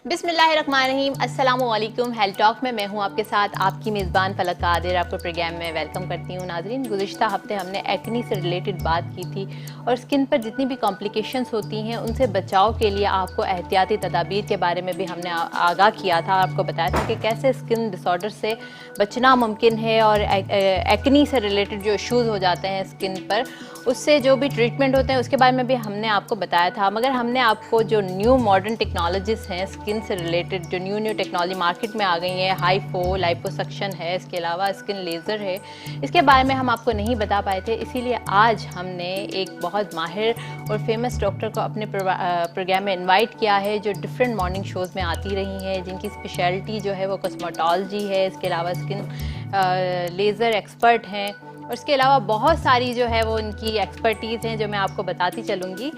बिस्मिल्लाहिर्रहमानिर्रहीम, अस्सलाम वालेकुम। हेल्थ टॉक में मैं हूं आपके साथ आपकी मेज़बान फलक कादिर। आपको प्रोग्राम में वेलकम करती हूं। नाज़रीन, गुज़िश्ता हफ्ते हमने एक्नी से रिलेटेड बात की थी और स्किन पर जितनी भी कॉम्प्लिकेशंस होती हैं उनसे बचाव के लिए आपको एहतियाती तदाबीर के बारे में भी हमने आगाह किया था। आपको बताया था कि कैसे स्किन डिसऑर्डर से बचना मुमकिन है और एक्नी से रिलेटेड जो इशूज़ हो जाते हैं स्किन पर, उससे जो भी ट्रीटमेंट होते हैं उसके बारे में भी हमने आपको बताया था। मगर हमने आपको जो न्यू मॉडर्न टेक्नोलॉजीज़ हैं स्किन से रिलेटेड, जो न्यू टेक्नोलॉजी मार्केट में आ गई है, हाइफो लाइपोसक्शन है, इसके अलावा स्किन लेज़र है, इसके बारे में हम आपको नहीं बता पाए थे। इसीलिए आज हमने एक बहुत माहिर और फेमस डॉक्टर को अपने प्रोग्राम में इन्वाइट किया है, जो डिफरेंट मॉर्निंग शोज़ में आती रही हैं, जिनकी स्पेशलिटी जो है वो कॉस्मेटोलॉजी है। इसके अलावा स्किन लेज़र एक्सपर्ट हैं और इसके अलावा बहुत सारी जो है वो उनकी एक्सपर्टीज़ हैं जो मैं आपको बताती चलूँगी।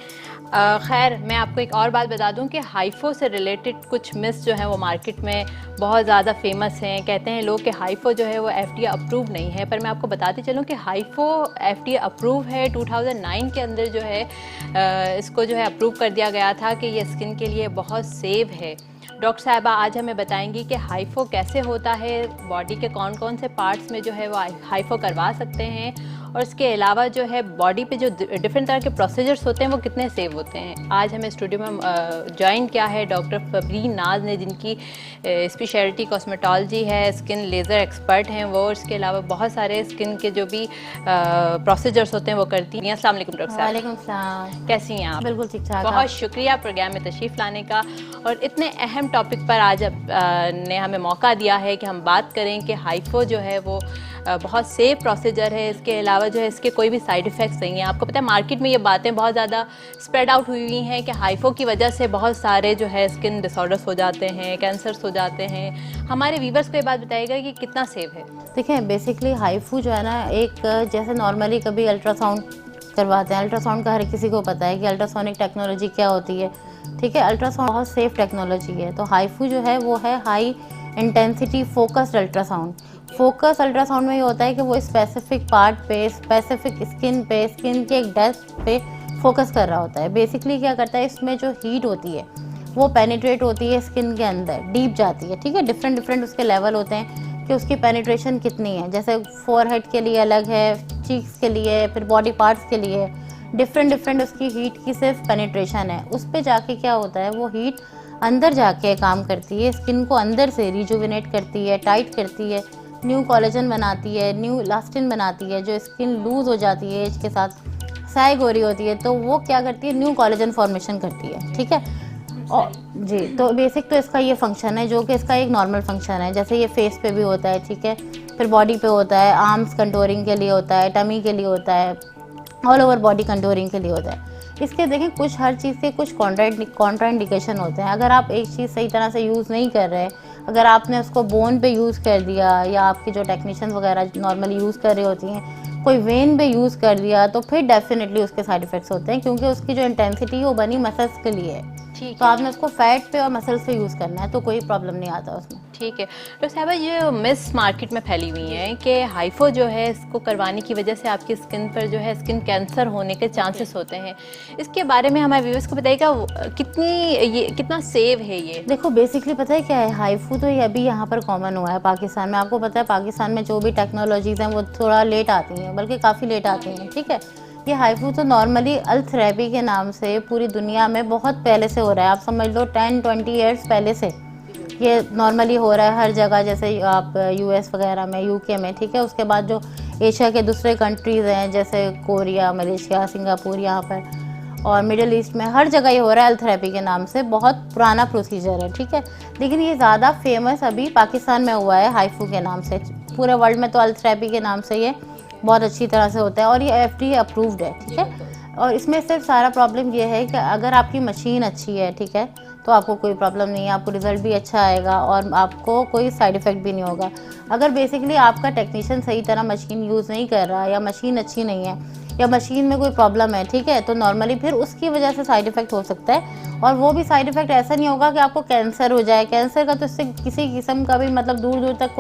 खैर, मैं आपको एक और बात बता दूं कि हाइफो से रिलेटेड कुछ मिस जो है वो मार्केट में बहुत ज़्यादा फेमस हैं। कहते हैं लोग कि हाइफो जो है वो FDA अप्रूव नहीं है, पर मैं आपको बताती चलूं कि हाइफो FDA अप्रूव है। 2009 के अंदर जो है इसको जो है अप्रूव कर दिया गया था कि ये स्किन के लिए बहुत सेफ है। डॉक्टर साहिबा आज हमें बताएंगी कि हाइफो कैसे होता है, बॉडी के कौन कौन से पार्ट्स में जो है वो हाइफो करवा सकते हैं, और इसके अलावा जो है बॉडी पे जो डिफरेंट तरह के प्रोसीजर्स होते हैं वो कितने सेव होते हैं। आज हमें स्टूडियो में ज्वाइन किया है डॉक्टर फबरीन नाज ने, जिनकी स्पेशलिटी कॉस्मेटोलॉजी है, स्किन लेज़र एक्सपर्ट हैं वो। इसके अलावा बहुत सारे स्किन के जो भी प्रोसीजर्स होते हैं वो करती हैं। अस्सलाम वालेकुम डॉक्टर साहब। वालेकुम सलाम। कैसी हैं आप? बिल्कुल ठीक ठाक। बहुत शुक्रिया प्रोग्राम में तशरीफ़ लाने का और इतने अहम टॉपिक पर आज ने हमें मौका दिया है कि हम बात करें कि हाइफो जो है वो बहुत सेफ प्रोसीजर है। इसके अलावा जो है इसके कोई भी साइड इफ़ेक्ट्स नहीं हैं। आपको पता है मार्केट में ये बातें बहुत ज़्यादा स्प्रेड आउट हुई हैं कि हाइफो की वजह से बहुत सारे जो है स्किन डिसऑर्डर्स हो जाते हैं, कैंसर्स हो जाते हैं। हमारे व्यूवर्स को ये बात बताइएगा कि कितना सेफ है। देखिए, बेसिकली हाइफू जो है ना, एक जैसे नॉर्मली कभी अल्ट्रासाउंड करवाते हैं। अल्ट्रासाउंड का हर किसी को पता है कि अल्ट्रासोनिक टेक्नोलॉजी क्या होती है। ठीक है, अल्ट्रासाउंड बहुत सेफ टेक्नोलॉजी है। तो हाइफू जो है वो है high intensity focused ultrasound. Focus ultrasound में ये होता है कि वो स्पेसिफिक पार्ट पे, स्पेसिफिक स्किन पे, स्किन के एक डेप्थ पे फोकस कर रहा होता है। बेसिकली क्या करता है, इसमें जो हीट होती है वो पेनिट्रेट होती है स्किन के अंदर, डीप जाती है। ठीक है, डिफरेंट उसके लेवल होते हैं कि उसकी पेनिट्रेशन कितनी है। जैसे फोरहेड के लिए अलग है, चीक्स के लिए, फिर बॉडी पार्ट्स के लिए डिफरेंट उसकी हीट की सिर्फ पेनिट्रेशन है। उस पर जाके क्या होता है, वो हीट अंदर जाके काम करती है, स्किन को अंदर से रिजुविनेट करती है, टाइट करती है, न्यू कोलेजन बनाती है, न्यू इलास्टिन बनाती है। जो स्किन लूज़ हो जाती है एज के साथ, सैग हो रही होती है, तो वो क्या करती है, न्यू कोलेजन फॉर्मेशन करती है। ठीक है, और जी, तो बेसिक तो इसका ये फंक्शन है, जो कि इसका एक नॉर्मल फंक्शन है। जैसे ये फेस पे भी होता है, ठीक है, फिर बॉडी पे होता है, आर्म्स कंटोरिंग के लिए होता है, टमी के लिए होता है, ऑल ओवर बॉडी कंटोरिंग के लिए होता है। इसके देखें कुछ, हर चीज़ के कुछ कॉन्ट्राइंडिकेशन होते हैं। अगर आप एक चीज़ सही तरह से यूज़ नहीं कर रहे, अगर आपने उसको बोन पे यूज़ कर दिया, या आपके जो टेक्नीशियन वगैरह नॉर्मली यूज़ कर रही होती हैं, कोई वेन पे यूज़ कर दिया, तो फिर डेफिनेटली उसके साइड इफ़ेक्ट्स होते हैं, क्योंकि उसकी जो इंटेंसिटी है वो बनी मसल्स के लिए है। तो आपने उसको फैट पे और मसल्स पे यूज़ करना है, तो कोई प्रॉब्लम नहीं आता उसमें। ठीक है। तो साहबा, ये मिस मार्केट में फैली हुई हैं कि हाइफो जो है इसको करवाने की वजह से आपकी स्किन पर जो है स्किन कैंसर होने के चांसेस होते हैं। इसके बारे में हमारे व्यूअर्स को बताइएगा कितना सेव है ये। देखो, बेसिकली पता है क्या है, हाइफू तो ये अभी यहाँ पर कॉमन हुआ है पाकिस्तान में। आपको पता है पाकिस्तान में जो भी टेक्नोलॉजीज़ हैं वो थोड़ा लेट आती हैं, बल्कि काफ़ी लेट आती हैं। ठीक है, ये हाइफू तो नॉर्मली अल्थेरेपी के नाम से पूरी दुनिया में बहुत पहले से हो रहा है। आप समझ लो 10-20 ईयर्स पहले से ये नॉर्मली हो रहा है हर जगह, जैसे आप US वगैरह में, UK में। ठीक है, उसके बाद जो एशिया के दूसरे कंट्रीज़ हैं, जैसे कोरिया, मलेशिया, सिंगापुर, यहाँ पर और मिडिल ईस्ट में, हर जगह ये हो रहा है अल्थेरेपी के नाम से। बहुत पुराना प्रोसीजर है। ठीक है, लेकिन ये ज़्यादा फेमस अभी पाकिस्तान में हुआ है हाइफू के नाम से। पूरे वर्ल्ड में तो अल्थेरेपी के नाम से ये बहुत अच्छी तरह से होता है और ये FDA अप्रूव्ड है। ठीक है, और इसमें सिर्फ सारा प्रॉब्लम ये है कि अगर आपकी मशीन अच्छी है, ठीक है, तो आपको कोई प्रॉब्लम नहीं है, आपको रिज़ल्ट भी अच्छा आएगा और आपको कोई साइड इफ़ेक्ट भी नहीं होगा। अगर बेसिकली आपका टेक्नीशियन सही तरह मशीन यूज़ नहीं कर रहा, या मशीन अच्छी नहीं है, या मशीन में कोई प्रॉब्लम है, ठीक है, तो नॉर्मली फिर उसकी वजह से साइड इफ़ेक्ट हो सकता है। और वो भी साइड इफ़ेक्ट ऐसा नहीं होगा कि आपको कैंसर हो जाए। कैंसर का तो इससे किसी किस्म का भी मतलब दूर दूर तक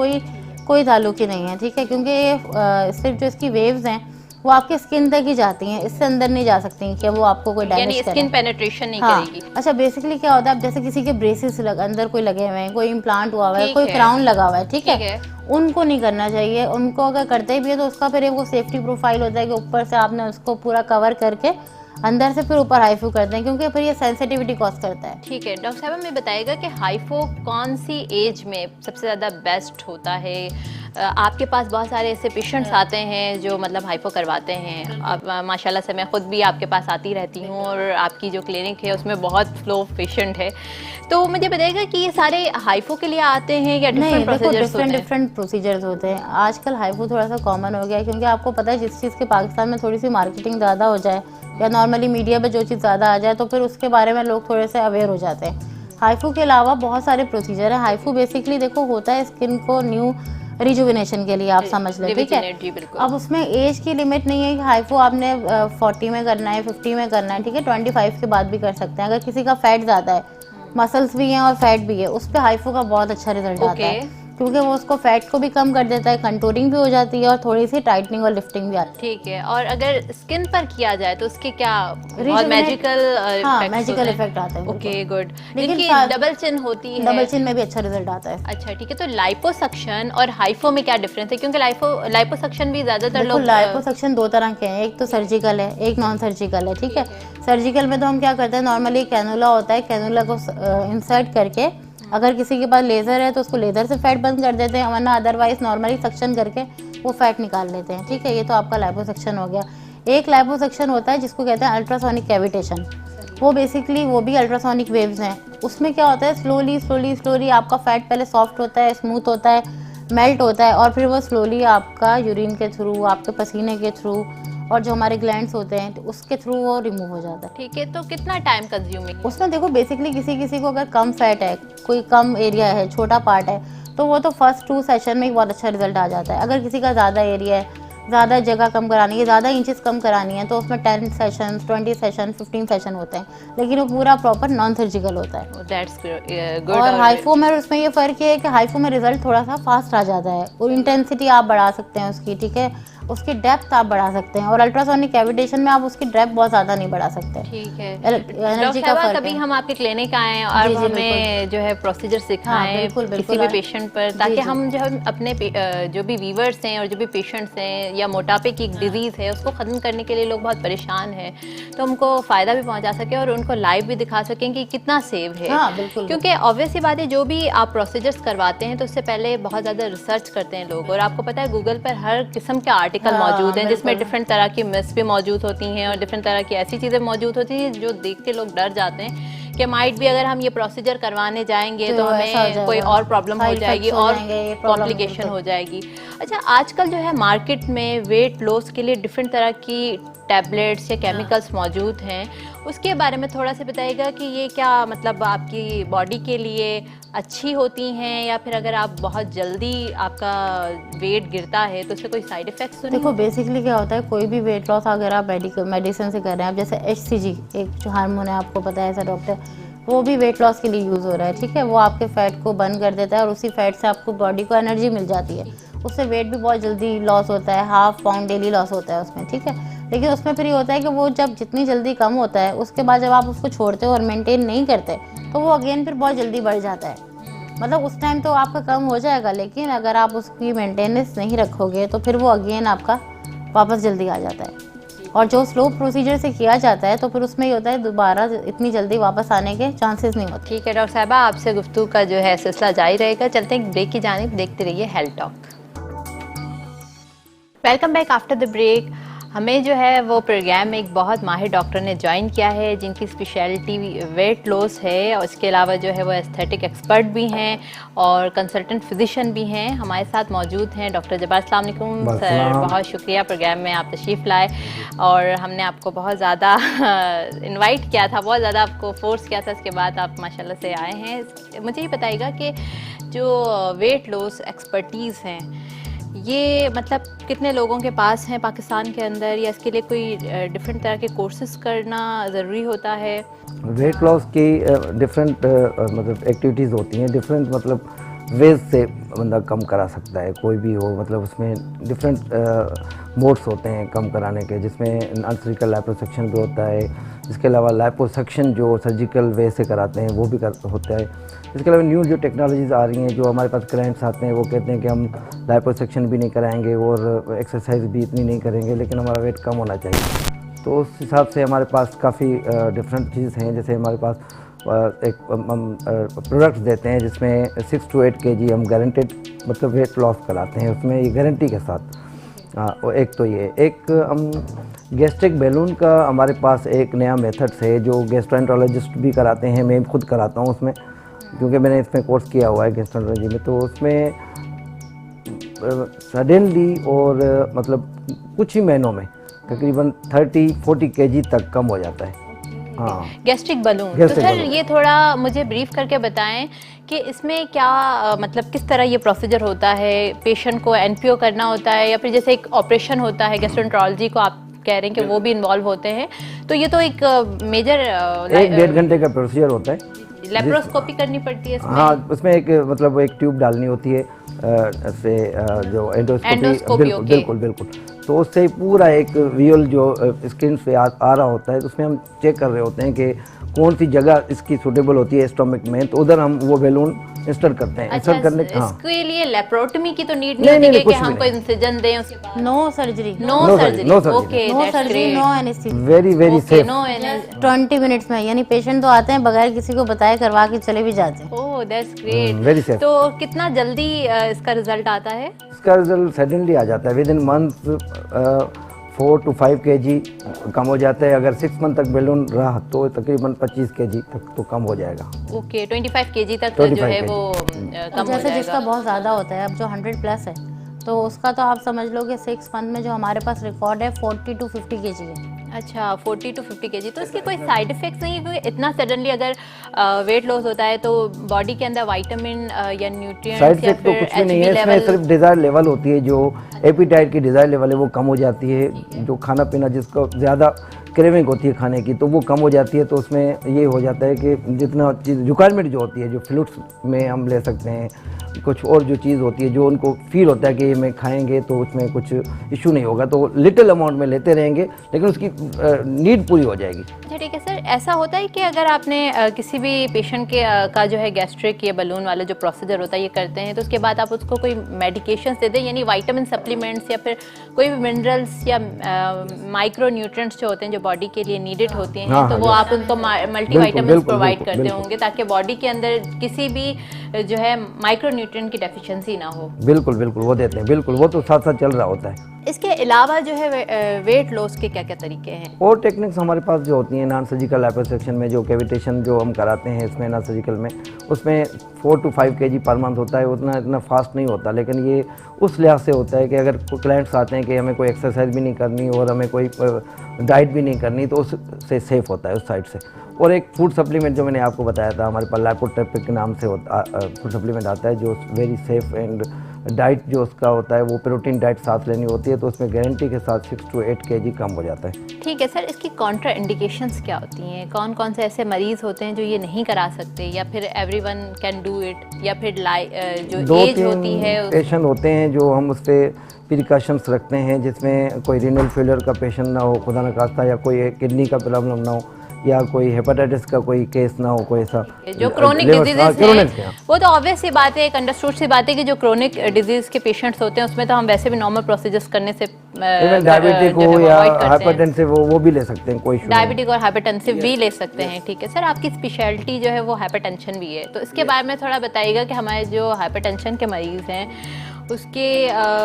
कोई ताल्लुक ही नहीं है। ठीक है, क्योंकि ये सिर्फ जो इसकी वेव्स हैं वो आपके स्किन तक ही जाती हैं, इससे अंदर नहीं जा सकती कि वो आपको कोई यानी डैमेज करे। स्किन पेनिट्रेशन नहीं हाँ। करेगी। अच्छा, बेसिकली क्या होता है, अब जैसे किसी के ब्रेसेस अंदर कोई लगे हुए हैं, कोई इम्प्लांट हुआ हुआ है, ठीक कोई है। क्राउन लगा हुआ है, ठीक ठीक है, है। उनको नहीं करना चाहिए। उनको अगर करते भी है तो उसका फिर वो सेफ्टी प्रोफाइल होता है कि ऊपर से आपने उसको पूरा कवर करके अंदर से फिर ऊपर हाईफू करते हैं, क्योंकि फिर ये सेंसिटिविटी कॉज करता है। ठीक है डॉक्टर साहब, हमें बताइएगा कि हाइफो कौन सी एज में सबसे ज़्यादा बेस्ट होता है? आपके पास बहुत सारे ऐसे पेशेंट्स आते हैं जो मतलब हाइफो करवाते हैं। अब माशाल्लाह से मैं खुद भी आपके पास आती रहती हूँ और आपकी जो क्लिनिक है उसमें बहुत फ्लो पेशेंट है। तो मुझे बताइएगा कि ये सारे हाइफो के लिए आते हैं या नहीं, डिफरेंट देखो प्रोसीजर्स होते हैं? डिफरेंट प्रोसीजर्स होते हैं। आजकल हाइफू थोड़ा सा कॉमन हो गया है, क्योंकि आपको पता है जिस चीज़ के पाकिस्तान में थोड़ी सी मार्केटिंग ज़्यादा हो जाए या नॉर्मली मीडिया पे जो चीज़ ज़्यादा आ जाए तो फिर उसके बारे में लोग थोड़े से अवेयर हो जाते हैं। हाइफू के अलावा बहुत सारे प्रोसीजर हैं। हाइफू बेसिकली देखो होता है स्किन को न्यू रिजुविनेशन के लिए, आप समझ लें, ठीक है। जी बिल्कुल। अब उसमें एज की लिमिट नहीं है कि हाइफू आपने 40 में करना है, 50 में करना है, ठीक है, 25 के बाद भी कर सकते हैं। अगर किसी का फैट ज़्यादा है, मसल्स भी हैं और फैट भी है, उस पर हाइफू का बहुत अच्छा रिजल्ट आता है, क्योंकि वो उसको फैट को भी कम कर देता है, कंटूरिंग भी हो जाती है और थोड़ी सी टाइटनिंग और लिफ्टिंग भी आती है। ठीक है। और अगर स्किन पर किया जाए तो उसके क्या बहुत Rejuvenate- मैजिकल हाँ, मैजिकल इफेक्ट आता है। Okay good. लेकिन जिनकी डबल चिन होती है, डबल चिन में भी अच्छा रिजल्ट आता है। अच्छा ठीक है। तो लाइपोसक्शन और हाइफो में क्या डिफरेंस है? क्योंकि लाइपोसक्शन भी ज्यादातर देखो लोग लाइपोसक्शन दो तरह के हैं, एक तो सर्जिकल है, एक नॉन सर्जिकल है, ठीक है। सर्जिकल में तो हम क्या करते हैं, नॉर्मली कैनुला होता है, कैनुला को इंसर्ट करके अगर किसी के पास लेज़र है तो उसको लेज़र से फैट बंद कर देते हैं, वरना अदरवाइज नॉर्मली सक्शन करके वो फैट निकाल लेते हैं, ठीक है। ये तो आपका लाइपोसक्शन हो गया। एक लाइपोसक्शन होता है जिसको कहते हैं अल्ट्रासोनिक कैविटेशन। वो बेसिकली वो भी अल्ट्रासोनिक वेव्स हैं। उसमें क्या होता है, स्लोली स्लोली स्लोली आपका फैट पहले सॉफ्ट होता है, स्मूथ होता है, मेल्ट होता है, और फिर वो स्लोली आपका यूरिन के थ्रू, आपके पसीने के थ्रू और जो हमारे ग्लैंड्स होते हैं तो उसके थ्रू वो रिमूव हो जाता है। ठीक है। तो कितना टाइम कंज्यूमिंग? उसमें देखो बेसिकली किसी किसी को अगर कम फैट है, कोई कम एरिया है, छोटा पार्ट है, तो वो तो फर्स्ट 2 सेशन में ही बहुत अच्छा रिजल्ट आ जाता है। अगर किसी का ज़्यादा एरिया है, ज़्यादा जगह कम करानी है, ज़्यादा इंचेस कम करानी है, तो उसमें 10 सेशन, 20 सेशन, 15 सेशन होते हैं, लेकिन वो पूरा प्रॉपर नॉन सर्जिकल होता है। That's good. और हाइफो में उसमें ये फ़र्क है कि हाइफो में रिजल्ट थोड़ा सा फास्ट आ जाता है और इंटेंसिटी आप बढ़ा सकते हैं उसकी, ठीक है, उसकी डेप्थ आप बढ़ा सकते हैं। और अल्ट्रासोनिक कैविटेशन में आप उसकी डेप्थ बहुत ज़्यादा नहीं बढ़ा सकते। ठीक है। एनर्जी का फर्क कभी है। हम आपके क्लिनिक आएँ और जी, जी, हमें जो है प्रोसीजर सिखाएं बिल्कुल, किसी बिल्कुल भी आए। पेशेंट पर, ताकि जी, जी। हम जो है अपने जो भी व्यूवर्स हैं और जो भी पेशेंट्स हैं या मोटापे की एक डिजीज़ है उसको ख़त्म करने के लिए लोग बहुत परेशान हैं, तो उनको फ़ायदा भी पहुंचा सके और उनको लाइव भी दिखा सकें कि कितना सेव है। हाँ, बिल्कुल। क्योंकि ऑब्वियस सी बात है, जो भी आप प्रोसीजर्स करवाते हैं तो उससे पहले बहुत ज़्यादा रिसर्च करते हैं लोग, और आपको पता है गूगल पर हर किस्म के आर्टिकल हाँ, मौजूद हैं जिसमें बिल्कुल। डिफरेंट तरह की मिस भी मौजूद होती हैं और डिफरेंट तरह की ऐसी चीज़ें मौजूद होती हैं जो देख के लोग डर जाते हैं कि माइट भी अगर हम ये प्रोसीजर करवाने जाएंगे तो ऐसा हो हमें जाएगा, कोई और प्रॉब्लम हो साइड जाएगी इफेक्ट्स हो और जाएंगे, ये प्रॉब्लम कॉम्प्लिकेशन बिल्कुल। हो जाएगी। अच्छा, आजकल जो है मार्केट में वेट लॉस के लिए डिफरेंट तरह की टैबलेट्स या केमिकल्स मौजूद हैं, उसके बारे में थोड़ा सा बताइएगा कि ये क्या मतलब आपकी बॉडी के लिए अच्छी होती हैं, या फिर अगर आप बहुत जल्दी आपका वेट गिरता है तो उससे कोई साइड इफेक्ट्स तो नहीं? देखो बेसिकली क्या होता है, कोई भी वेट लॉस अगर आप मेडिसिन से कर रहे हैं, आप जैसे HCG एक जो हार्मोन है, आपको पता है ऐसा डॉक्टर, वो भी वेट लॉस के लिए यूज़ हो रहा है, ठीक है। वो आपके फैट को बर्न कर देता है और उसी फैट से आपको बॉडी को एनर्जी मिल जाती है, उससे वेट भी बहुत जल्दी लॉस होता है, 1/2 पाउंड डेली लॉस होता है उसमें, ठीक है। लेकिन उसमें फिर ये होता है कि वो जब जितनी जल्दी कम होता है, उसके बाद जब आप उसको छोड़ते हो और मेंटेन नहीं करते तो वो अगेन फिर बहुत जल्दी बढ़ जाता है। मतलब उस टाइम तो आपका कम हो जाएगा, लेकिन अगर आप उसकी मेंटेनेंस नहीं रखोगे तो फिर वो अगेन आपका वापस जल्दी आ जाता है। और जो स्लो प्रोसीजर से किया जाता है तो फिर उसमें ये होता है दोबारा इतनी जल्दी वापस आने के चांसेस नहीं होते। ठीक है डॉक्टर साहबा, आपसे गुफ्तगू का जो है सिलसिला जारी रहेगा। चलते हैं ब्रेक की जानिब, देखते रहिए health talk. Welcome back after the break. हमें जो है वो प्रोग्राम में एक बहुत माहिर डॉक्टर ने ज्वाइन किया है जिनकी स्पेशलिटी वेट लॉस है, और इसके अलावा जो है वो एस्थेटिक एक्सपर्ट भी हैं और कंसल्टेंट फिजिशियन भी हैं। हमारे साथ मौजूद हैं डॉक्टर जब्बार। अस्सलाम वालेकुम सर, बहुत शुक्रिया प्रोग्राम में आप तशरीफ़ लाए, और हमने आपको बहुत ज़्यादा इनवाइट किया था, बहुत ज़्यादा आपको फोर्स किया था, इसके बाद आप माशाल्लाह से आए हैं। मुझे ये बताइएगा कि जो वेट लॉस एक्सपर्टीज़ हैं ये मतलब कितने लोगों के पास हैं पाकिस्तान के अंदर, या इसके लिए कोई डिफरेंट तरह के कोर्सेज करना ज़रूरी होता है? वेट लॉस की डिफरेंट मतलब एक्टिविटीज़ होती हैं, डिफरेंट मतलब वेज से बंदा कम करा सकता है, कोई भी हो, मतलब उसमें डिफरेंट मोड्स होते हैं कम कराने के, जिसमें नॉन सर्जिकल लाइपोसक्शन भी होता है। इसके अलावा लाइपोसक्शन जो सर्जिकल वे से कराते हैं वो भी होता है। इसके अलावा न्यू जो टेक्नोलॉजीज़ आ रही हैं, जो हमारे पास क्लाइंट्स आते हैं वो कहते हैं कि हम लाइपोसक्शन भी नहीं कराएंगे और एक्सरसाइज भी इतनी नहीं करेंगे, लेकिन हमारा वेट कम होना चाहिए। तो उस हिसाब से हमारे पास काफ़ी डिफरेंट चीज़ हैं। जैसे हमारे पास एक हम प्रोडक्ट्स देते हैं जिसमें 6 to 8 kg हम गारंटेड मतलब वेट लॉस कराते हैं, उसमें ये गारंटी के साथ। और एक तो ये एक हम गैस्ट्रिक बैलून का हमारे पास एक नया मेथड्स है जो गैस्ट्रोएंटरोलॉजिस्ट भी कराते हैं, मैं खुद कराता हूँ उसमें, क्योंकि मैंने इसमें कोर्स किया हुआ है गैस्ट्रोएंटरोलॉजी में। तो उसमें सडनली और मतलब कुछ ही महीनों में तकरीबन 30-40 kg तक कम हो जाता है। हाँ, गैस्ट्रिक बलून। तो सर ये थोड़ा मुझे ब्रीफ करके बताएं कि इसमें क्या मतलब किस तरह ये प्रोसीजर होता है, पेशेंट को एनपीओ करना होता है या फिर जैसे एक ऑपरेशन होता है गैस्ट्रोएंटरोलॉजी को आप कह रहे हैं कि वो भी इन्वॉल्व होते हैं, तो ये तो एक मेजर 1-1.5 घंटे का प्रोसीजर होता है। लेप्रोस्कोपी करनी पड़ती है इसमें? हाँ, उसमें एक मतलब एक ट्यूब डालनी होती है से जो एंडोस्कोपी, बिल्कुल। तो उससे पूरा एक विजुअल जो स्क्रीन पे आ रहा होता है, तो उसमें हम चेक कर रहे होते हैं कि कौन सी जगह इसकी सूटेबल होती है स्टोमक में, तो उधर हम वो बैलून इंस्टर्ट करते हैं। अच्छा, करने इसके लिए लेप्रोटमी की तो नीड नहीं होती है कि हम कोई इंसिजन दें उसके बाद? No surgery, okay, no surgery, no anaesthesia, very safe. 20 minutes में, यानी पेशेंट तो आते हैं बगैर किसी को बताए करवा के चले भी जाते हैं। Oh that's great, very safe. तो कितना जल्दी इसका रिजल्ट आता है? इसका रिजल्ट सडनली आ जाता है, with in month 4 to 5 kg कम हो जाता है। अगर 6 मंथ तक बैलून रहा तो तकरीबन 25 kg तक तो कम हो जाएगा। ओके, 25 kg तक जो है वो कम हो जैसे जाएगा। जिसका बहुत ज़्यादा होता है, अब जो 100+ है तो उसका तो आप समझ लो कि 6 मंथ में जो हमारे पास रिकॉर्ड है 40 to 50 kg है। अच्छा, 40 to 50 kg। तो इसके कोई साइड इफेक्ट्स नहीं है? क्योंकि इतना सडनली अगर वेट लॉस होता है तो बॉडी के अंदर विटामिन या न्यूट्रिएंट्स साइड या इफेक्ट तो फिर कुछ भी नहीं है, HB इसमें लेवल? सिर्फ डिज़ायर लेवल होती है, जो एपिटाइट की डिज़ायर लेवल है वो कम हो जाती है। जो खाना पीना जिसको ज़्यादा क्रेविंग होती है खाने की, तो वो कम हो जाती है। तो उसमें ये हो जाता है कि जितना चीज़ रिक्वायरमेंट जो होती है, जो फ्लूइड्स में हम ले सकते हैं, कुछ और जो चीज़ होती है जो उनको फील होता है कि ये मैं खाएंगे तो उसमें कुछ इशू नहीं होगा, तो लिटिल अमाउंट में लेते रहेंगे लेकिन उसकी नीड पूरी हो जाएगी। अच्छा ठीक है सर, ऐसा होता है कि अगर आपने किसी भी पेशेंट के का जो है गैस्ट्रिक या बलून वाला जो प्रोसीजर होता है ये करते हैं, तो उसके बाद आप उसको कोई मेडिकेशंस दे दें, यानी विटामिन सप्लीमेंट्स या फिर कोई भी मिनरल्स या माइक्रो न्यूट्रिएंट्स जो होते हैं जो बॉडी के लिए नीडेड होते हैं, हाँ, तो वो आप उनको मल्टी विटामिन प्रोवाइड करते होंगे ताकि बॉडी के अंदर किसी भी जो है माइक्रो न्यूट्रिएंट की डेफिशिएंसी ना हो। बिल्कुल वो देते हैं, बिल्कुल वो तो साथ साथ चल रहा होता है। इसके अलावा जो है वेट लॉस के क्या क्या तरीके हैं? और टेक्निक्स हमारे पास जो होती हैं नॉन सर्जिकल लाइपोसक्शन में, जो कैविटेशन जो हम कराते हैं इसमें नॉन सर्जिकल में, उसमें 4 to 5 kg पर मंथ होता है। उतना इतना फास्ट नहीं होता, लेकिन ये उस लिहाज से होता है कि अगर क्लाइंट्स आते हैं कि हमें कोई एक्सरसाइज भी नहीं करनी और हमें कोई डाइट भी नहीं करनी, तो उससे सेफ होता है उस साइड से। और एक फूड सप्लीमेंट जो मैंने आपको बताया था, हमारे पास लाइपोट्रेपिक के नाम से फूड सप्लीमेंट आता है, जो वेरी सेफ एंड डाइट जो उसका होता है वो प्रोटीन डाइट साथ लेनी होती है, तो उसमें गारंटी के साथ 6 to 8 kg कम हो जाता है। ठीक है सर, इसकी कॉन्ट्रा इंडिकेशंस क्या होती हैं? कौन कौन से ऐसे मरीज होते हैं जो ये नहीं करा सकते, या फिर एवरीवन कैन डू इट, या फिर जो एज होती है पेशेंट होते हैं जो हम उस पर प्रिकॉशंस रखते हैं, जिसमें कोई रीनल फेलियर का पेशेंट ना हो खुदा न खास्ता, या कोई किडनी का प्रॉब्लम ना हो, या कोई हेपेटाइटिस का कोई केस ना हो, कोई ऐसा जो क्रोनिक डिजीजेस हैं, वो तो ऑब्वियस सी बात है, एक अंडरस्टूड सी बात है कि जो क्रोनिक डिजीज के पेशेंट्स होते हैं उसमें तो हम वैसे भी नॉर्मल प्रोसीजर्स करने से डायबिटिक हो या हाइपरटेंसिव हो वो भी ले सकते हैं, कोई डायबिटिक और हाइपरटेंसिव भी ले सकते हैं। ठीक है सर, आपकी स्पेशलिटी जो है वो हाइपरटेंशन भी है, तो इसके बारे में थोड़ा बताइएगा कि हमारे जो हाइपरटेंशन के मरीज हैं उसके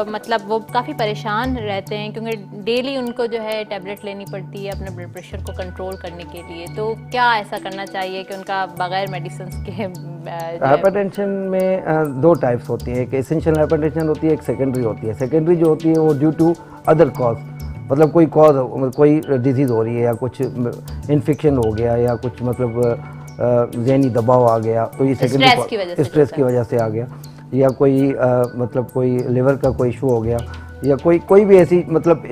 मतलब वो काफ़ी परेशान रहते हैं, क्योंकि डेली उनको जो है टैबलेट लेनी पड़ती है अपने ब्लड प्रेशर को कंट्रोल करने के लिए। तो क्या ऐसा करना चाहिए कि उनका बगैर मेडिसिन के हाइपरटेंशन में 2 टाइप्स होती है, एक एसेंशियल हाइपरटेंशन होती है, एक सेकेंडरी होती है। सेकेंडरी जो होती है वो ड्यू टू अदर कॉज, मतलब कोई कॉज, कोई डिजीज़ हो रही है या कुछ इन्फेक्शन हो गया या कुछ मतलब ज़हनी दबाव आ गया, तो ये सेकेंडरी स्ट्रेस की वजह से आ गया, या कोई मतलब कोई लिवर का कोई इशू हो गया, या कोई भी ऐसी मतलब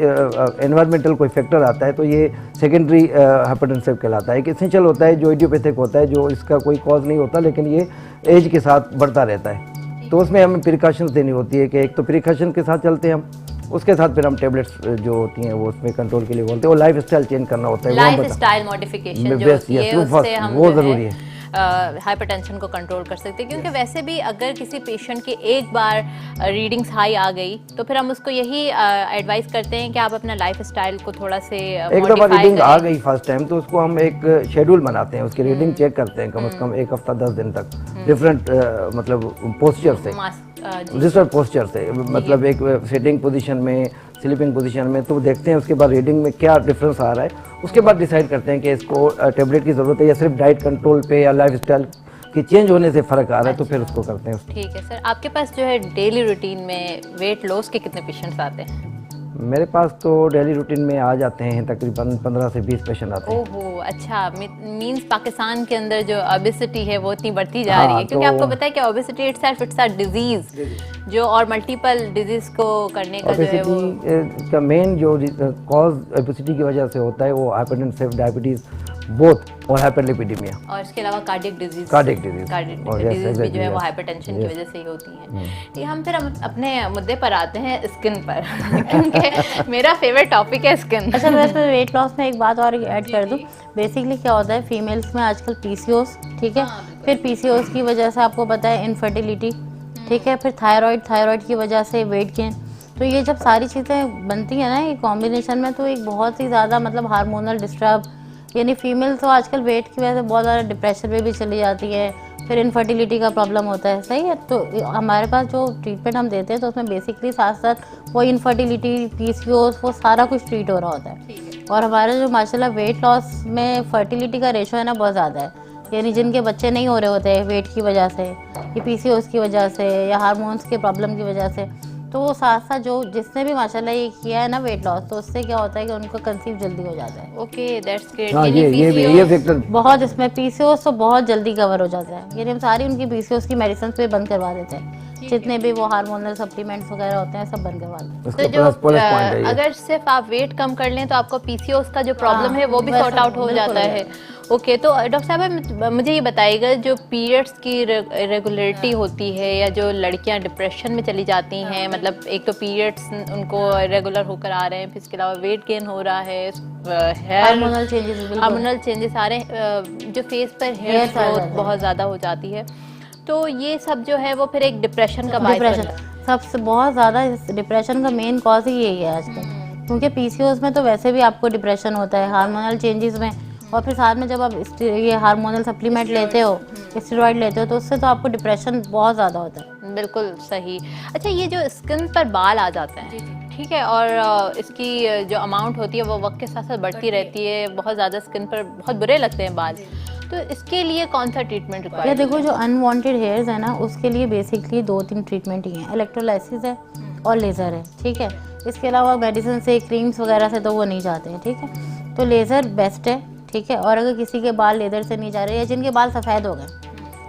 एनवायरमेंटल कोई फैक्टर आता है, तो ये सेकेंडरी हाइपरटेंसिव कहलाता है। एक एसेंशियल होता है जो इडियोपैथिक होता है, जो इसका कोई कॉज नहीं होता लेकिन ये एज के साथ बढ़ता रहता है, तो उसमें हमें प्रिकॉशंस देनी होती है कि एक तो प्रिकॉशन के साथ चलते हैं हम, उसके साथ फिर हम टेबलेट्स जो होती हैं वो उसमें कंट्रोल के लिए बोलते हैं, वो लाइफ स्टाइल चेंज करना होता है, लाइफ स्टाइल मॉडिफिकेशन जो होती है उससे हम वो ज़रूरी है, हाइपरटेंशन को कंट्रोल कर सकते हैं। क्योंकि वैसे भी अगर किसी पेशेंट की एक बार रीडिंग्स हाई आ गई तो फिर हम उसको यही एडवाइस करते हैं कि आप अपना लाइफ स्टाइल को थोड़ा से एक दफ़ा रीडिंग आ गई फर्स्ट टाइम तो उसको हम एक शेड्यूल बनाते हैं, उसकी रीडिंग चेक करते हैं कम से कम एक हफ्ता 10 दिन तक, डिफरेंट मतलब पोस्चर से, डिफरेंट पोस्चर से, मतलब एक सिटिंग पोजीशन में, स्लीपिंग पोजीशन में, तो देखते हैं उसके बाद रीडिंग में क्या डिफरेंस आ रहा है, उसके बाद डिसाइड करते हैं कि इसको टेबलेट की ज़रूरत है या सिर्फ डाइट कंट्रोल पे या लाइफ स्टाइल कि चेंज होने से फ़र्क आ रहा है, तो फिर उसको करते हैं। ठीक है सर, आपके पास जो है डेली रूटीन में वेट लॉस के कितने पेशेंट्स आते हैं? मेरे पास तो डेली रूटीन में आ जाते हैं तकरीबन 15 से 20 पेशेंट आते हैं। ओहो, अच्छा, मींस पाकिस्तान के अंदर जो ओबेसिटी है वो इतनी बढ़ती जा रही है, क्योंकि आपको पता है कि ओबेसिटी इट्स अ डिजीज जो और मल्टीपल डिजीज को करने का जो है वो का मेन जो कॉज ओबेसिटी की वजह से होता है वो हाइपरटेंसिव, डायबिटीज बोथ और हाइपरलिपिडीमिया, और इसके अलावा कार्डियक डिजीज भी जो है वो हाइपरटेंशन की वजह से ही होती हैं। ये हम फिर अपने मुद्दे पर आते हैं स्किन पर क्योंकि मेरा फेवरेट टॉपिक है स्किन। अच्छा, मैं इसमें वेट लॉस में एक बात और ऐड कर दूं, बेसिकली क्या होता है फीमेल्स में आजकल पीसीओएस, ठीक है, फिर पीसीओएस की वजह से आपको पता है इनफर्टिलिटी, ठीक है, फिर थायराइड की वजह से वेट गेन, तो ये जब सारी चीज़ें बनती हैं ना ये कॉम्बिनेशन में, तो एक बहुत ही ज़्यादा मतलब हार्मोनल डिस्टर्ब, यानी फीमेल तो आजकल वेट की वजह से बहुत ज़्यादा डिप्रेशन में भी चली जाती है, फिर इनफर्टिलिटी का प्रॉब्लम होता है, सही है। तो हमारे पास जो ट्रीटमेंट हम देते हैं तो उसमें बेसिकली साथ साथ वो इनफर्टिलिटी, पीसीओएस, वो सारा कुछ ट्रीट हो रहा होता है। और हमारे जो माशाल्लाह वेट लॉस में फर्टिलिटी का रेशो है ना बहुत ज़्यादा है, यानी जिनके बच्चे नहीं हो रहे होते हैं वेट की वजह से, ये पीसीओएस की वजह से या हार्मोन्स के प्रॉब्लम की वजह से, तो वो साथ साथ जो जिसने भी माशाल्लाह ये किया है ना वेट लॉस, तो उससे क्या होता है कि उनको कंसीव जल्दी हो जाता है। Okay, that's great. हाँ, ये फैक्टर बहुत, इसमें पीसीओएस तो बहुत जल्दी कवर हो जाता है, यानी हम सारी उनकी पीसीओएस की मेडिसिन पे बंद करवा देते हैं, जितने भी वो हार्मोनल सप्लीमेंट्स वगैरह होते हैं सब बंद करवा देते हैं। तो जो अगर सिर्फ आप वेट कम कर लें तो आपको पीसीओएस का जो प्रॉब्लम है वो भी सॉर्ट आउट हो जाता है। ओके, तो डॉक्टर साहब मुझे ये बताइएगा, जो पीरियड्स की रेगुलरिटी होती है या जो लड़कियां डिप्रेशन में चली जाती हैं, मतलब एक तो पीरियड्स उनको रेगुलर होकर आ रहे हैं, फिर इसके अलावा वेट गेन हो रहा है, हार्मोनल चेंजेस आ रहे हैं, जो फेस पर हेयर ग्रोथ बहुत ज़्यादा हो जाती है, तो ये सब जो है वो फिर एक डिप्रेशन का बायस बनता है। सबसे बहुत ज़्यादा डिप्रेशन का मेन कॉज ही यही है आजकल, क्योंकि पीसीओएस में तो वैसे भी आपको डिप्रेशन होता है, हार्मोनल चेंजेस में, और फिर साथ में जब आप ये हार्मोनल सप्लीमेंट लेते हो, स्टेरॉइड लेते हो, तो उससे तो आपको डिप्रेशन बहुत ज़्यादा होता है। बिल्कुल सही। अच्छा, ये जो स्किन पर बाल आ जाते हैं, ठीक है, और इसकी जो अमाउंट होती है वो वक्त के साथ साथ बढ़ती रहती है, बहुत ज़्यादा स्किन पर बहुत बुरे लगते हैं बाल, तो इसके लिए कौन सा ट्रीटमेंट रिक्वायर्ड है? देखो, जो अनवांटेड हेयर्स है ना उसके लिए बेसिकली 2-3 ट्रीटमेंट ही हैं, इलेक्ट्रोलाइसिस है और लेज़र है, ठीक है। इसके अलावा मेडिसिन से, क्रीम्स वगैरह से तो वो नहीं जाते हैं, ठीक है, तो लेज़र बेस्ट है, ठीक है। और अगर किसी के बाल लेज़र से नहीं जा रहे या जिनके बाल सफ़ेद हो गए,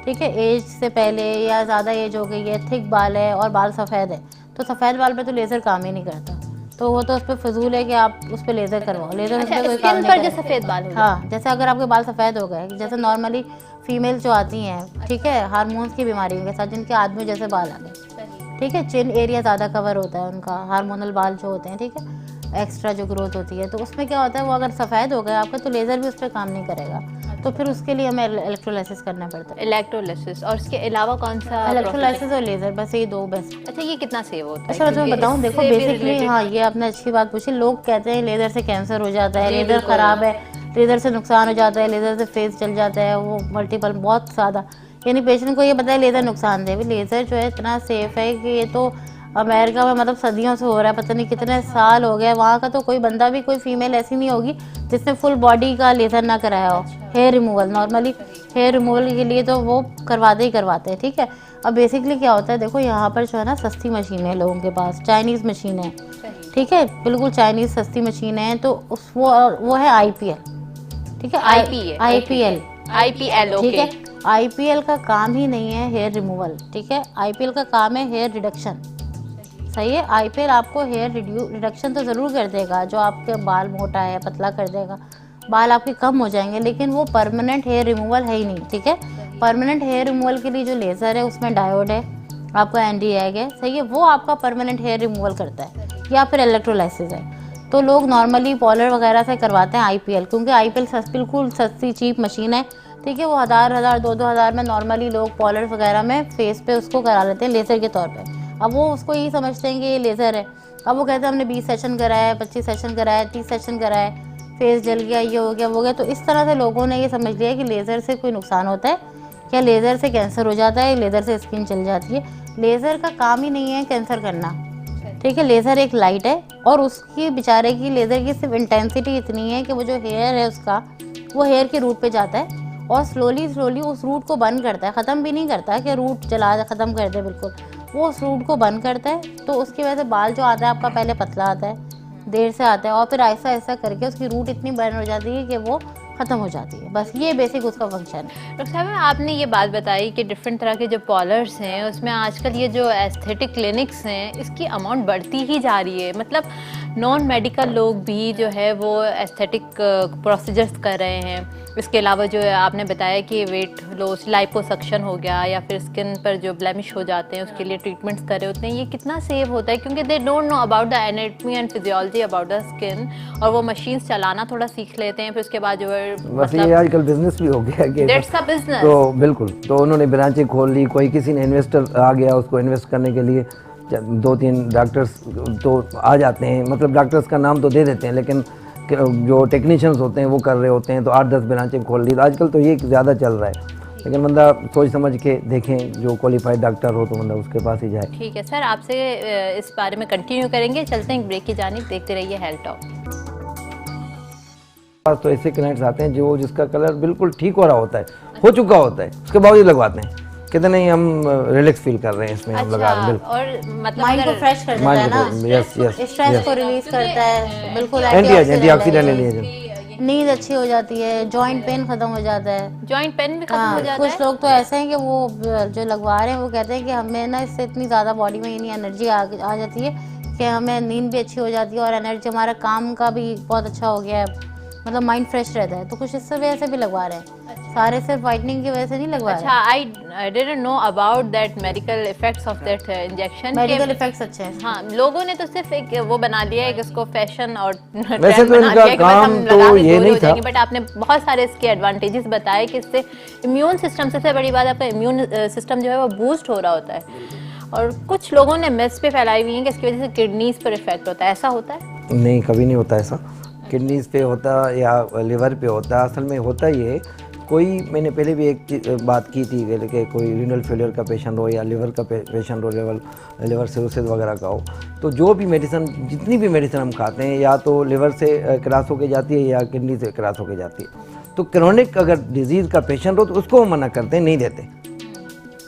ठीक है, एज से पहले या ज़्यादा एज हो गई है, थिक बाल है और बाल सफ़ेद है, तो सफ़ेद बाल पे तो लेज़र काम ही नहीं करता, तो वो तो उस पर फजूल है कि आप उस पर लेज़र करवाओ, लेज़र उस पर कोई काम नहीं करता। सफ़ेद बाल, हाँ, जैसे अगर आपके बाल सफ़ेद हो गए, जैसे नॉर्मली फीमेल जो आती हैं, ठीक है, हार्मोन्स की बीमारियों के साथ, जिनके आदमी जैसे बाल आ गए, ठीक है, चिन एरिया ज़्यादा कवर होता है उनका, हार्मोनल बाल जो होते हैं, ठीक है, एक्स्ट्रा जो ग्रोथ होती है, तो उसमें क्या होता है वो अगर सफ़ेद हो गए आपका तो लेज़र भी उस पर काम नहीं करेगा, तो फिर उसके लिए हमें इलेक्ट्रोलाइसिस करना पड़ता है। इलेक्ट्रोलाइसिस, और इसके अलावा कौन सा? इलेक्ट्रोलाइसिस और लेज़र, बस ये 2 बेस्ट। अच्छा, ये कितना सेव होता है? अच्छा, मैं बताऊँ, देखो बेसिकली, हाँ, ये आपने अच्छी बात पूछी, लोग कहते हैं लेज़र से कैंसर हो जाता है, लेज़र ख़राब है, लेज़र से नुकसान हो जाता है, लेज़र से फेस चल जाता है, वो मल्टीपल बहुत ज़्यादा, यानी पेशेंट को ये पता है लेज़र नुकसानदेह, लेज़र जो है इतना सेफ़ है कि ये तो अमेरिका में मतलब सदियों से हो रहा है, पता नहीं कितने साल हो गए, वहाँ का तो कोई बंदा भी, कोई फीमेल ऐसी नहीं होगी जिसने फुल बॉडी का लेज़र ना कराया हो। Hair removal, normally hair removal के लिए तो वो करवाते ही करवाते हैं, ठीक है। अब बेसिकली क्या होता है, देखो यहाँ पर जो है ना सस्ती मशीनें हैं लोगों के पास, चाइनीज़ मशीन है, ठीक है, बिल्कुल चाइनीज़ सस्ती मशीनें हैं, तो उस वो है IPL, ठीक है, IPL, ठीक है। IPL का काम ही नहीं है हेयर रिमूवल, ठीक है, IPL का काम है हेयर रिडक्शन, सही है। IPL आपको हेयर रिडक्शन तो ज़रूर कर देगा, जो आपके बाल मोटा है पतला कर देगा, बाल आपके कम हो जाएंगे, लेकिन वो परमानेंट हेयर रिमूवल है ही नहीं, ठीक है। परमानेंट हेयर रिमूवल के लिए जो लेज़र है उसमें डायोड है, आपका ND है, सही है, वो आपका परमानेंट हेयर रिमूवल करता है, या फिर इलेक्ट्रोलाइसिस है। तो लोग नॉर्मली पॉलर वगैरह से करवाते हैं IPL, क्योंकि IPL बिल्कुल सस्ती चीप मशीन है, ठीक है। वो 1000 2-2 हज़ार में नॉर्मली लोग पॉलर वगैरह में फेस पे उसको करा लेते हैं लेज़र के तौर पे। अब वो उसको यही समझते हैं कि ये लेज़र है। अब वो कहते हैं हमने 20 सेशन कराया है, 25 सेशन कराया है, 30 सेशन कराया है, फेस जल गया, ये हो गया, वो हो गया। तो इस तरह से लोगों ने ये समझ लिया कि लेज़र से कोई नुकसान होता है, क्या लेज़र से कैंसर हो जाता है, लेज़र से स्किन चल जाती है। लेज़र का काम ही नहीं है कैंसर करना, ठीक है। लेज़र एक लाइट है, और उसकी बेचारे की लेज़र की सिर्फ इंटेंसिटी इतनी है कि वो जो हेयर है उसका, वो हेयर के रूट पे जाता है और स्लोली उस रूट को बंद करता है, ख़त्म भी नहीं करता कि रूट जला ख़त्म कर दे, बिल्कुल वो उस रूट को बंद करता है। तो उसकी वजह से बाल जो आता है आपका पहले पतला आता है, देर से आता है, और फिर ऐसा ऐसा करके उसकी रूट इतनी बर्न हो जाती है कि वो ख़त्म हो जाती है। बस ये बेसिक उसका फंक्शन है। डॉक्टर साहब, आपने ये बात बताई कि डिफरेंट तरह के जो पॉलर्स हैं उसमें आजकल ये जो एस्थेटिक क्लिनिक्स हैं इसकी अमाउंट बढ़ती ही जा रही है। मतलब नॉन मेडिकल लोग भी जो है वो एस्थेटिक प्रोसीजर्स कर रहे हैं। इसके अलावा जो है आपने बताया कि वेट लॉस, लाइपोसक्शन हो गया, या फिर स्किन पर जो ब्लेमिश हो जाते हैं उसके लिए ट्रीटमेंट्स कर रहे होते हैं। ये कितना सेव होता है, क्योंकि they don't know about the anatomy and physiology about the skin, और वो मशीन्स चलाना थोड़ा सीख लेते हैं, फिर उसके बाद जो है बस ये आजकल बिजनेस भी हो गया कि दैट्स अ बिजनेस। तो बिल्कुल, तो उन्होंने ब्रांचें खोल ली, कोई किसी ने इन्वेस्टर आ गया, उसको इन्वेस्ट करने के लिए 2-3 डॉक्टर्स तो आ जाते हैं, मतलब डॉक्टर्स का नाम तो दे देते हैं, लेकिन जो टेक्नीशियंस होते हैं वो कर रहे होते हैं, तो 8-10 ब्रांचें खोल ली। तो आजकल तो ये ज़्यादा चल रहा है, लेकिन बंदा सोच समझ के देखें, जो क्वालिफाइड डॉक्टर हो तो बंदा उसके पास ही जाए। ठीक है सर, आपसे इस बारे में कंटिन्यू करेंगे। चलते हैं एक ब्रेक की जानिब, देखते रहिए हेल्थ टॉक। पास तो ऐसे क्लाइंट्स आते हैं जो जिसका कलर बिल्कुल ठीक हो रहा होता है, हो चुका होता है, उसके बावजूद लगवाते हैं, कहते नहीं हम रिलैक्स फील कर रहे हैं इसमें, हम लगा रहे हैं। बिल्कुल, और मतलब माइंड को फ्रेश कर देता है ना, यस स्ट्रेस को रिलीज करता है, बिल्कुल एंटीऑक्सीडेंट एजेंट, नींद अच्छी हो जाती है, जॉइंट पेन खत्म हो जाता है, जॉइंट पेन भी खत्म हो जाता है। कुछ लोग तो ऐसे हैं कि वो जो लगवा रहे हैं वो कहते हैं कि हमें ना इससे इतनी ज़्यादा बॉडी में इतनी एनर्जी आ जाती है कि हमें नींद भी अच्छी हो जाती है, और एनर्जी, हमारा काम का भी बहुत अच्छा हो गया है, मतलब माइंड फ्रेश रहता है। तो कुछ इस वजह से भी लगवा रहे हैं, सारे सिर्फ वाइटनिंग की वजह से नहीं लगवा रहे। अच्छा, I didn't know about that medical effects of that injection. Medical effects अच्छे हैं। हाँ, लोगों ने तो सिर्फ एक वो बना लिया है कि इसको फैशन और वैसे तो इनका काम तो ये नहीं था, बट आपने बहुत सारे इसके एडवांटेजेस बताए कि इससे इम्यून सिस्टम, सबसे बड़ी बात आपका इम्यून सिस्टम जो है वो बूस्ट हो रहा होता है। और कुछ लोगों ने मिथ्स पे फैलाई हुई हैं कि इसकी वजह से किडनीज पर इफेक्ट होता है, ऐसा होता है? नहीं, कभी नहीं होता ऐसा। किडनीज पे होता या लिवर पे होता, असल में होता ये, कोई, मैंने पहले भी एक बात की थी कि कोई रीनल फेलियर का पेशेंट हो या लिवर का पेशेंट हो, लिवर सिरोसिस वगैरह का हो, तो जो भी मेडिसिन, जितनी भी मेडिसिन हम खाते हैं, या तो लिवर से क्रॉस होके जाती है या किडनी से क्रॉस होके जाती है। तो क्रोनिक अगर डिजीज़ का पेशेंट हो तो उसको हम मना करते हैं, नहीं देते।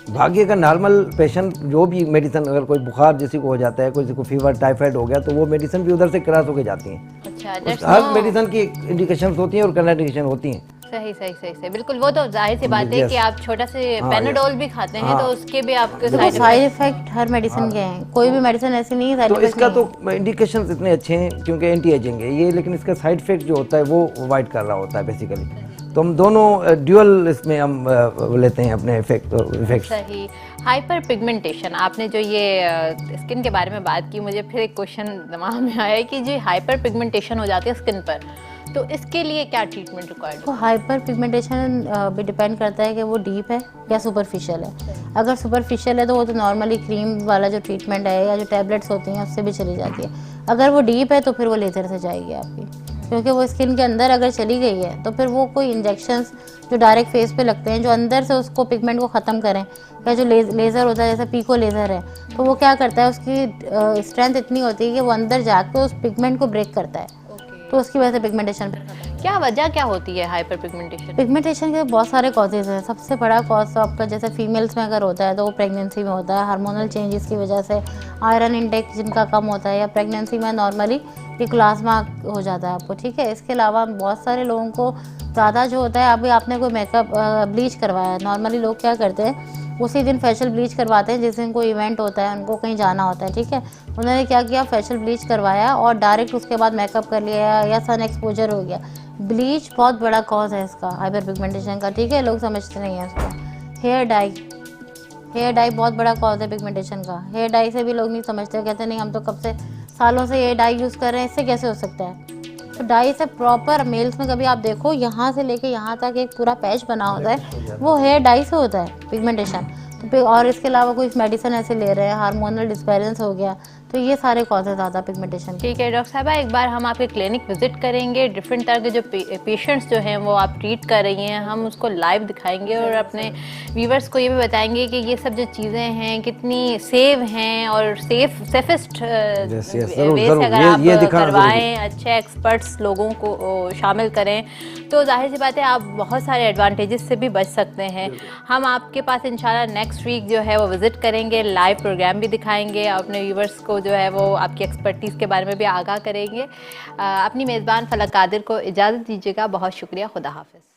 बाकी अगर नॉर्मल पेशेंट जो भी मेडिसिन, अगर कोई बुखार किसी को हो जाता है, किसी को फीवर टाइफाइड हो गया, तो वो मेडिसिन भी उधर से क्रॉस होके जाती हैं। अच्छा, हर मेडिसिन की इंडिकेशन होती हैं और कंट्राइंडिकेशन होती हैं। सही, बिल्कुल। वो तो जाहिर सी बात है कि आप छोटा से पेनाडोल भी खाते हैं तो उसके भी आपके साइड इफेक्ट हर मेडिसिन के हैं, कोई भी मेडिसिन ऐसी नहीं है। तो इसका तो इंडिकेशंस इतने अच्छे हैं क्योंकि एंटी एजिंग है ये, लेकिन इसका साइड इफेक्ट जो होता है वो अवॉइड कर रहा होता है बेसिकली। तो हम दोनों ड्यूअल इसमें हम लेते हैं अपने इफेक्ट। सही। हाइपर पिगमेंटेशन, आपने जो ये स्किन के बारे में बात की, मुझे फिर एक क्वेश्चन दिमाग में आया कि जो हाइपर पिगमेंटेशन हो जाती है स्किन पर, तो इसके लिए क्या ट्रीटमेंट रिक्वायर्ड? तो हाइपर पिगमेंटेशन भी डिपेंड करता है कि वो डीप है या सुपरफिशियल है। अगर सुपरफिशियल है तो वो तो नॉर्मली क्रीम वाला जो ट्रीटमेंट है या जो टैबलेट्स होती हैं उससे भी चली जाती है। अगर वो डीप है तो फिर वो लेज़र से जाएगी आपकी, क्योंकि वो स्किन के अंदर अगर चली गई है तो फिर वो कोई इंजेक्शंस जो डायरेक्ट फेस पे लगते हैं जो अंदर से उसको पिगमेंट को ख़त्म करें, या जो लेज़र होता है जैसे पीको लेज़र है, तो वो क्या करता है, उसकी स्ट्रेंथ इतनी होती है कि वो अंदर जाकर उस पिगमेंट को ब्रेक करता है, तो उसकी वजह से पिगमेंटेशन। क्या वजह क्या होती है हाइपर पिगमेंटेशन? पिगमेंटेशन के बहुत सारे कॉजेज़ हैं। सबसे बड़ा कॉज तो आपका जैसे फीमेल्स में अगर होता है तो वो प्रेगनेंसी में होता है, हार्मोनल चेंजेस की वजह से, आयरन इंटेक जिनका कम होता है, या प्रेगनेंसी में नॉर्मली ये क्लासमा हो जाता है आपको, ठीक है। इसके अलावा बहुत सारे लोगों को ज़्यादा जो होता है, अभी आपने कोई मेकअप ब्लीच करवाया है, नॉर्मली लोग क्या करते हैं उसी दिन फेशियल ब्लीच करवाते हैं जिस दिन कोई इवेंट होता है, उनको कहीं जाना होता है, ठीक है। उन्होंने क्या किया, फेशियल ब्लीच करवाया और डायरेक्ट उसके बाद मेकअप कर लिया या सन एक्सपोजर हो गया। ब्लीच बहुत बड़ा कॉज है इसका, हाइपर पिगमेंटेशन का, ठीक है, लोग समझते नहीं हैं इसको। हेयर डाई, हेयर डाई बहुत बड़ा कॉज है पिगमेंटेशन का। हेयर डाई से भी लोग नहीं समझते, कहते नहीं हम तो कब से सालों से ये डाई यूज़ कर रहे हैं, इससे कैसे हो सकता है। तो डाई से प्रॉपर मेल्स में कभी आप देखो यहाँ से लेके यहाँ तक एक पूरा पैच बना होता है, वो हेयर डाई से होता है पिगमेंटेशन। तो फिर और इसके अलावा कोई मेडिसिन ऐसे ले रहे हैं, हार्मोनल डिस्बैलेंस हो गया, तो ये सारे कॉज है ज़्यादा पिगमेंटेशन। ठीक है डॉक्टर साहबा, एक बार हम आपके क्लिनिक विजिट करेंगे, डिफरेंट तरह के जो पेशेंट्स जो हैं वो आप ट्रीट कर रही हैं, हम उसको लाइव दिखाएंगे और अपने व्यूवर्स को ये भी बताएंगे कि ये सब जो चीज़ें हैं कितनी सेफ हैं और सेफेस्ट वे से अगर आप करवाएं, अच्छे एक्सपर्ट्स लोगों को शामिल करें तो जाहिर सी बात है आप बहुत सारे एडवांटेजेस से भी बच सकते हैं। हम आपके पास इंशाल्लाह नेक्स्ट वीक जो है वो विज़िट करेंगे, लाइव प्रोग्राम भी दिखाएंगे, अपने व्यूवर्स को जो है वो आपकी एक्सपर्टीज़ के बारे में भी आगाह करेंगे। अपनी मेज़बान फलक कादिर को इजाज़त दीजिएगा। बहुत शुक्रिया, खुदा हाफ़िज़।